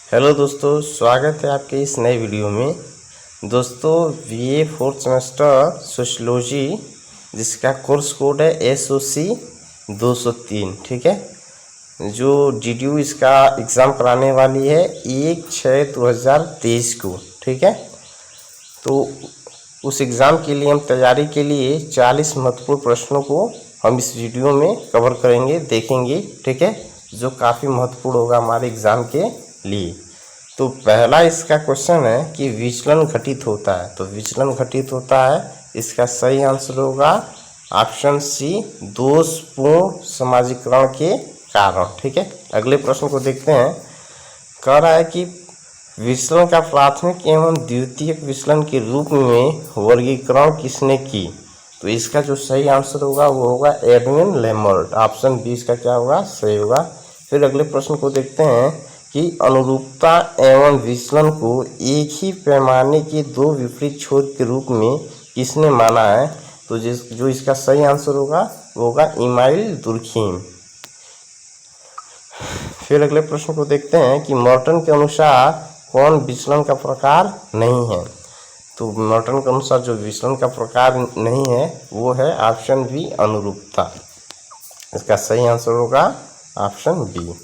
Hello दोस्तों, स्वागत है आपके इस नए वीडियो में। दोस्तों, बीए फोर्थ सेमेस्टर सोशियोलॉजी जिसका कोर्स कोड है SOC 203, ठीक है। जो DDU इसका एग्ज़ाम कराने वाली है 1/6/2023 को, ठीक है। तो उस एग्ज़ाम के लिए हम तैयारी के लिए 40 महत्वपूर्ण प्रश्नों को हम इस वीडियो में कवर करेंगे, देखेंगे, ठीक है, जो काफ़ी महत्वपूर्ण होगा हमारे एग्ज़ाम के लिए। तो पहला इसका क्वेश्चन है कि विचलन घटित होता है। तो विचलन घटित होता है, इसका सही आंसर होगा ऑप्शन सी, दोषपूर्ण समाजीकरण के कारण, ठीक है। अगले प्रश्न को देखते हैं। कह रहा है कि विचलन का प्राथमिक एवं द्वितीयक विचलन के रूप में वर्गीकरण किसने की। तो इसका जो सही आंसर होगा वो होगा एडविन लेमर्ट। ऑप्शन बी इसका क्या होगा, सही होगा। फिर अगले प्रश्न को देखते हैं कि अनुरूपता एवं विचलन को एक ही पैमाने के दो विपरीत छोर के रूप में किसने माना है। तो जो इसका सही आंसर होगा वो होगा इमाइल दुर्खीम। फिर अगले प्रश्न को देखते हैं कि मॉर्टन के अनुसार कौन विचलन का प्रकार नहीं है। तो मॉर्टन के अनुसार जो विचलन का प्रकार नहीं है वो है ऑप्शन बी, अनुरूपता। इसका सही आंसर होगा ऑप्शन बी।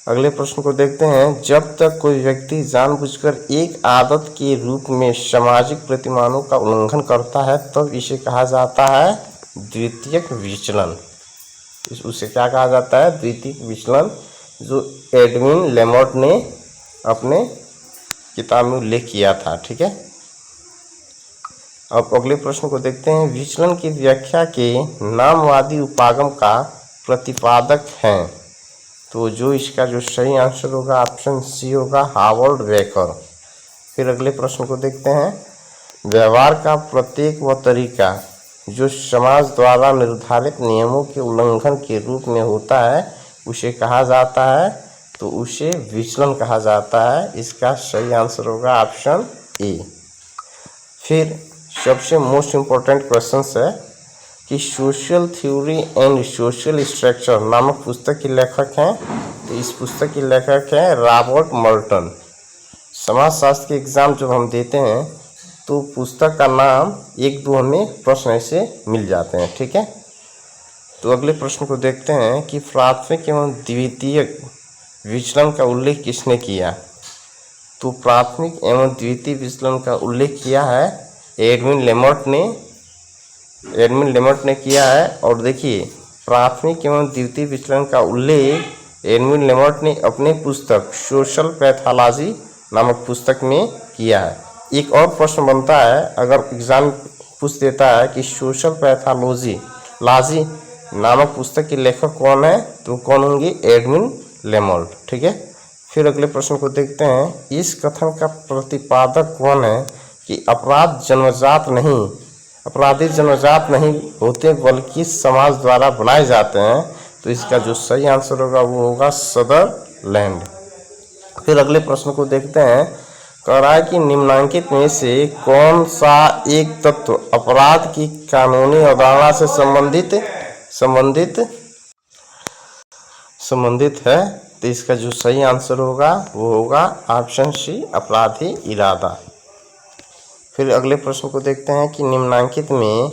अगले प्रश्न को देखते हैं। जब तक कोई व्यक्ति जानबूझकर एक आदत के रूप में सामाजिक प्रतिमानों का उल्लंघन करता है तब इसे कहा जाता है द्वितीयक विचलन। उसे क्या कहा जाता है, द्वितीयक विचलन, जो एडविन लेमर्ट ने अपने किताब में उल्लेख किया था, ठीक है। अब अगले प्रश्न को देखते हैं। विचलन की व्याख्या के नामवादी उपागम का प्रतिपादक हैं। तो जो इसका जो सही आंसर होगा ऑप्शन सी होगा, हावर्ड बेकर। फिर अगले प्रश्न को देखते हैं। व्यवहार का प्रत्येक वह तरीका जो समाज द्वारा निर्धारित नियमों के उल्लंघन के रूप में होता है उसे कहा जाता है। तो उसे विचलन कहा जाता है। इसका सही आंसर होगा ऑप्शन ए। फिर सबसे मोस्ट इम्पोर्टेंट क्वेश्चन है कि social theory and social structure नामक पुस्तक के लेखक हैं। तो इस पुस्तक के लेखक हैं रॉबर्ट मॉर्टन। समाजशास्त्र के एग्ज़ाम जब हम देते हैं तो पुस्तक का नाम 1-2 हमें प्रश्न ऐसे मिल जाते हैं, ठीक है। तो अगले प्रश्न को देखते हैं कि प्राथमिक एवं द्वितीयक विचलन का उल्लेख किसने किया। तो प्राथमिक एवं द्वितीय विचलन का उल्लेख किया है एडविन लेमर्ट ने किया है। और देखिए, प्राथमिक एवं द्वितीय विचलन का उल्लेख एडविन लेमर्ट ने अपने पुस्तक सोशल पैथोलॉजी नामक पुस्तक में किया है। एक और प्रश्न बनता है, अगर एग्जाम पूछ देता है कि सोशल पैथोलॉजी नामक पुस्तक के लेखक कौन है, तो कौन होंगे, एडविन लेमर्ट, ठीक है। फिर अगले प्रश्न को देखते हैं। इस कथन का प्रतिपादक कौन है कि अपराधी जन्मजात नहीं होते बल्कि समाज द्वारा बनाए जाते हैं। तो इसका जो सही आंसर होगा वो होगा सदरलैंड। फिर अगले प्रश्न को देखते हैं। कह रहा है कि निम्नलिखित में से कौन सा एक तत्व अपराध की कानूनी अवधारणा से संबंधित है। तो इसका जो सही आंसर होगा वो होगा ऑप्शन सी, अपराधी इरादा। फिर अगले प्रश्न को देखते हैं कि निम्नलिखित में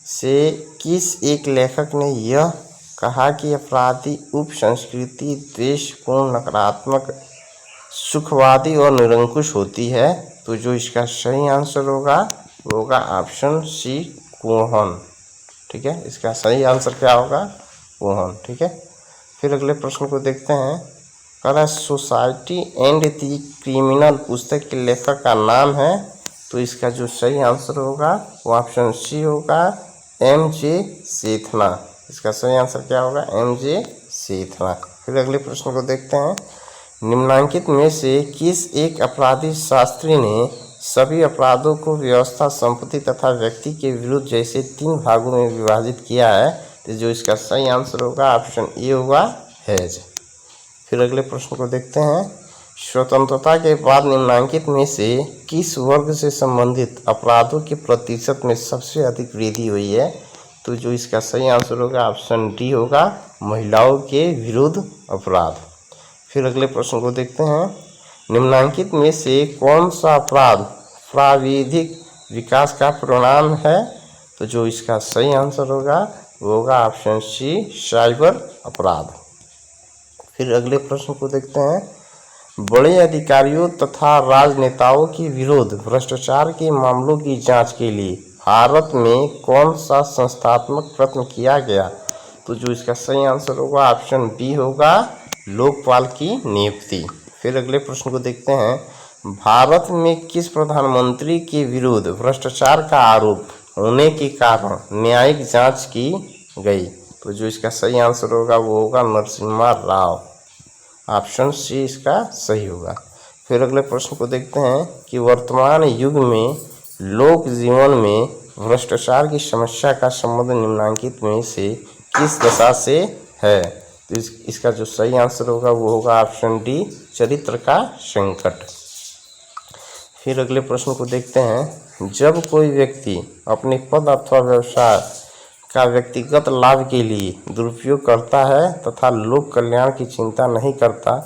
से किस एक लेखक ने यह कहा कि अपराधी उप संस्कृति द्वेषपूर्ण, नकारात्मक, सुखवादी और निरंकुश होती है। तो जो इसका सही आंसर होगा वो होगा ऑप्शन सी, कोहन, ठीक है। इसका सही आंसर क्या होगा, कोहन, ठीक है। फिर अगले प्रश्न को देखते हैं। कह रहा है सोसाइटी एंड द क्रिमिनल पुस्तक के लेखक का नाम है। तो इसका जो सही आंसर होगा वो ऑप्शन सी होगा, MJ सेथना। इसका सही आंसर क्या होगा, MJ सेथना। फिर अगले प्रश्न को देखते हैं। निम्नलिखित में से किस एक अपराधी शास्त्री ने सभी अपराधों को व्यवस्था, संपत्ति तथा व्यक्ति के विरुद्ध जैसे 3 भागों में विभाजित किया है। तो जो इसका सही आंसर होगा ऑप्शन ए होगा, हेज। फिर अगले प्रश्न को देखते हैं। स्वतंत्रता के बाद निम्नलिखित में से किस वर्ग से संबंधित अपराधों के प्रतिशत में सबसे अधिक वृद्धि हुई है। तो जो इसका सही आंसर होगा ऑप्शन डी होगा, महिलाओं के विरुद्ध अपराध। फिर अगले प्रश्न को देखते हैं, निम्नलिखित में से कौन सा अपराध प्राविधिक विकास का परिणाम है? तो जो इसका सही आंसर होगा वो होगा ऑप्शन सी, साइबर अपराध। फिर अगले प्रश्न को देखते हैं, बड़े अधिकारियों तथा राजनेताओं के विरुद्ध भ्रष्टाचार के मामलों की जांच के लिए भारत में कौन सा संस्थात्मक प्रयत्न किया गया? तो जो इसका सही आंसर होगा ऑप्शन बी होगा, लोकपाल की नियुक्ति। फिर अगले प्रश्न को देखते हैं, भारत में किस प्रधानमंत्री के विरुद्ध भ्रष्टाचार का आरोप होने के कारण न्यायिक जांच की गई? तो जो इसका सही आंसर होगा वो होगा नरसिम्हा राव। ऑप्शन सी इसका सही होगा। फिर अगले प्रश्न को देखते हैं कि वर्तमान युग में लोक जीवन में भ्रष्टाचार की समस्या का संबंध निम्नलिखित में से किस दशा से है? तो इसका जो सही आंसर होगा वो होगा ऑप्शन डी, चरित्र का संकट। फिर अगले प्रश्न को देखते हैं, जब कोई व्यक्ति अपने पद अथवा व्यवसाय का व्यक्तिगत लाभ के लिए दुरुपयोग करता है तथा लोक कल्याण की चिंता नहीं करता,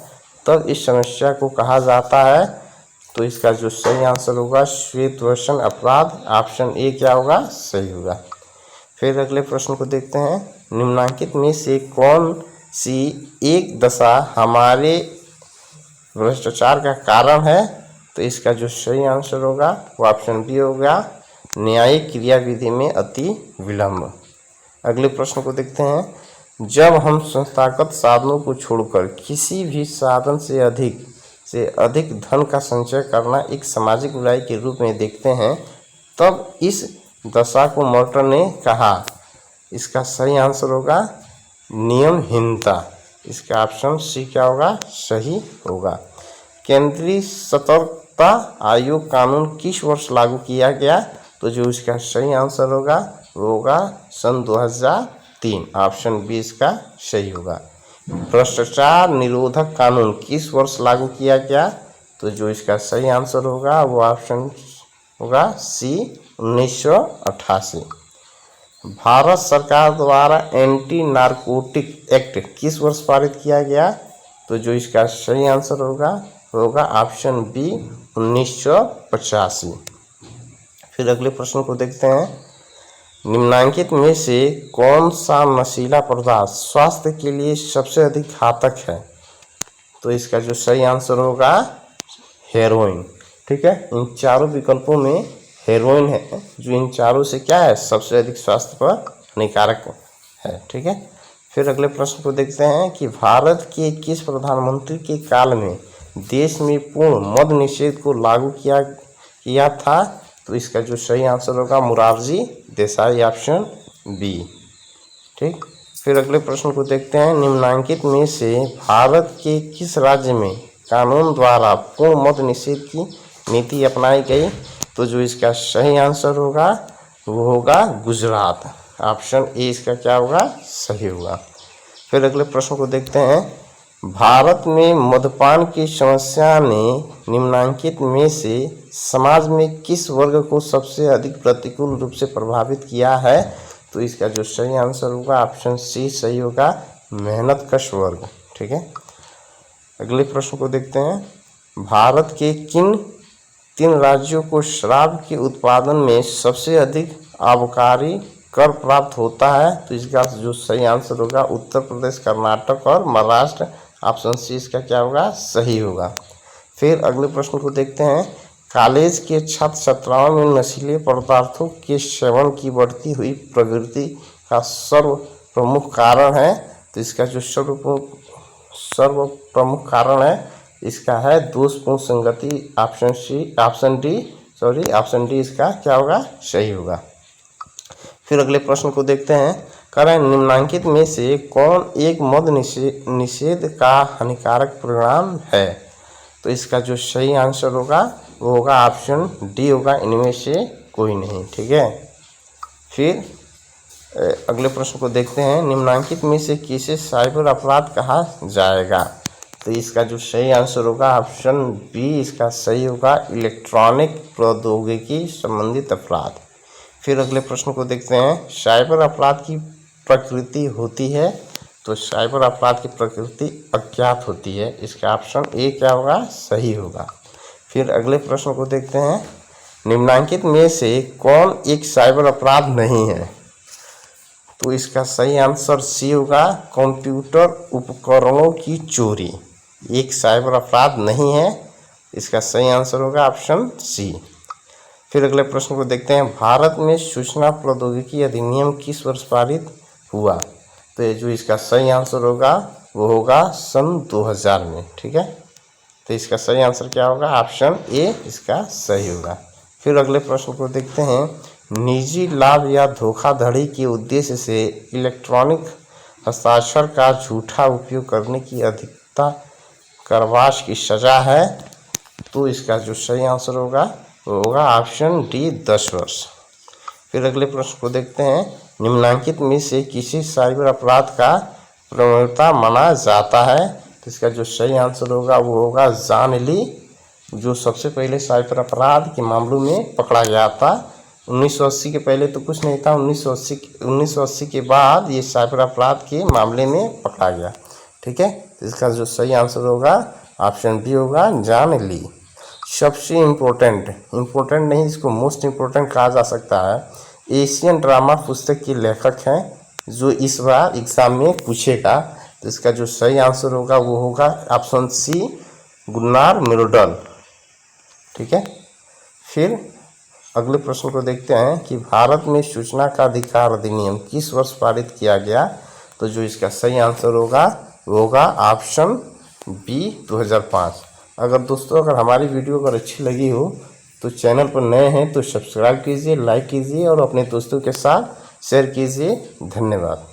तब इस समस्या को कहा जाता है? तो इसका जो सही आंसर होगा श्वेतवसन अपराध। ऑप्शन ए क्या होगा? सही होगा। फिर अगले प्रश्न को देखते हैं, निम्नलिखित में से कौन सी एक दशा हमारे भ्रष्टाचार का कारण है? तो इसका जो सही आंसर होगा वो ऑप्शन बी होगा, न्यायिक क्रियाविधि में अति विलंब। अगले प्रश्न को देखते हैं, जब हम संस्थागत साधनों को छोड़कर किसी भी साधन से अधिक धन का संचय करना एक सामाजिक बुराई के रूप में देखते हैं, तब इस दशा को मॉर्टर ने कहा? इसका सही आंसर होगा नियमहीनता। इसका ऑप्शन सी क्या होगा? सही होगा। केंद्रीय सतर्कता आयोग कानून किस वर्ष लागू किया गया? तो जो इसका सही आंसर होगा वो होगा सन 2003। ऑप्शन बी इसका सही होगा। भ्रष्टाचार निरोधक कानून किस वर्ष लागू किया गया? तो जो इसका सही आंसर होगा वो ऑप्शन होगा सी, 1988। भारत सरकार द्वारा एंटी नारकोटिक एक्ट किस वर्ष पारित किया गया? तो जो इसका सही आंसर होगा ऑप्शन बी, 1985। फिर अगले प्रश्न को देखते हैं, निम्नलिखित में से कौन सा नशीला पदार्थ स्वास्थ्य के लिए सबसे अधिक घातक है? तो इसका जो सही आंसर होगा हेरोइन। ठीक है, इन चारों विकल्पों में हेरोइन है जो इन चारों से क्या है, सबसे अधिक स्वास्थ्य पर हानिकारक है। ठीक है, फिर अगले प्रश्न को देखते हैं कि भारत के किस प्रधानमंत्री के काल में देश में पूर्ण मद्य निषेध को लागू किया था? तो इसका जो सही आंसर होगा मोरारजी देसाई। Option B. ठीक, फिर अगले प्रश्न को देखते हैं, निम्नलिखित में से भारत के किस राज्य में कानून द्वारा पूर्ण मद्य निषेध की नीति अपनाई गई? तो जो इसका सही आंसर होगा वो होगा गुजरात। ऑप्शन ए इसका क्या होगा? सही होगा। फिर अगले प्रश्न को देखते हैं, भारत में मद्यपान की समस्या ने निम्नलिखित में से समाज में किस वर्ग को सबसे अधिक प्रतिकूल रूप से प्रभावित किया है? तो इसका जो सही आंसर होगा ऑप्शन सी सही होगा, मेहनतकश वर्ग। ठीक है, अगले प्रश्न को देखते हैं, भारत के किन 3 राज्यों को शराब के उत्पादन में सबसे अधिक आबकारी कर प्राप्त होता है? तो इसका जो सही आंसर होगा उत्तर प्रदेश, कर्नाटक और महाराष्ट्र। ऑप्शन सी इसका क्या होगा? सही होगा। फिर अगले प्रश्न को देखते हैं, कॉलेज के छात्र छात्राओं में नशीले पदार्थों के सेवन की बढ़ती हुई प्रवृत्ति का सर्व प्रमुख कारण है? तो इसका जो सर्व प्रमुख कारण है इसका है दोषपूर्ण संगति। ऑप्शन डी इसका क्या होगा? सही होगा। फिर अगले प्रश्न को देखते हैं, करें निम्नलिखित में से कौन एक मद्य निषेध का हानिकारक परिणाम है? तो इसका जो सही आंसर होगा वो होगा ऑप्शन डी होगा, इनमें से कोई नहीं। ठीक है, फिर अगले प्रश्न को देखते हैं, निम्नलिखित में से किसे साइबर अपराध कहा जाएगा? तो इसका जो सही आंसर होगा ऑप्शन बी इसका सही होगा, इलेक्ट्रॉनिक प्रौद्योगिकी संबंधित अपराध। फिर अगले प्रश्न को देखते हैं, साइबर अपराध की प्रकृति होती है? तो साइबर अपराध की प्रकृति अज्ञात होती है। इसका ऑप्शन ए क्या होगा, सही होगा। फिर अगले प्रश्न को देखते हैं, निम्नलिखित में से कौन एक साइबर अपराध नहीं है? तो इसका सही आंसर सी होगा, कंप्यूटर उपकरणों की चोरी एक साइबर अपराध नहीं है। इसका सही आंसर होगा ऑप्शन सी। फिर अगले प्रश्न को देखते हैं, भारत में सूचना प्रौद्योगिकी अधिनियम किस वर्ष पारित हुआ? तो ये जो इसका सही आंसर होगा वो होगा सन 2000 में। ठीक है, तो इसका सही आंसर क्या होगा, ऑप्शन ए इसका सही होगा। फिर अगले प्रश्न को देखते हैं, निजी लाभ या धोखाधड़ी के उद्देश्य से इलेक्ट्रॉनिक हस्ताक्षर का झूठा उपयोग करने की अधिकता कारावास की सजा है। तो इसका जो सही आंसर होगा वो होगा ऑप्शन डी 10 वर्ष। फिर अगले प्रश्न को देखते हैं, निम्नलिखित में से किसी साइबर अपराध का प्रवणता माना जाता है? तो इसका जो सही आंसर होगा वो होगा जॉन ली, जो सबसे पहले साइबर अपराध के मामलों में पकड़ा गया था। 1980 के पहले तो कुछ नहीं था, 1980 के बाद ये साइबर अपराध के मामले में पकड़ा गया। ठीक है, तो इसका जो सही आंसर होगा ऑप्शन बी होगा, जॉन ली। सबसे इम्पोर्टेंट नहीं, इसको मोस्ट इम्पोर्टेंट कहा जा सकता है, एशियन ड्रामा पुस्तक के लेखक हैं, जो इस बार एग्जाम में पूछेगा। तो इसका जो सही आंसर होगा वो होगा ऑप्शन सी, गुन्नार मिरोडल। ठीक है, फिर अगले प्रश्न को देखते हैं कि भारत में सूचना का अधिकार अधिनियम किस वर्ष पारित किया गया? तो जो इसका सही आंसर होगा वो होगा ऑप्शन बी 2005। अगर दोस्तों अगर हमारी वीडियो अगर अच्छी लगी हो तो चैनल पर नए हैं तो सब्सक्राइब कीजिए, लाइक कीजिए और अपने दोस्तों के साथ शेयर कीजिए। धन्यवाद।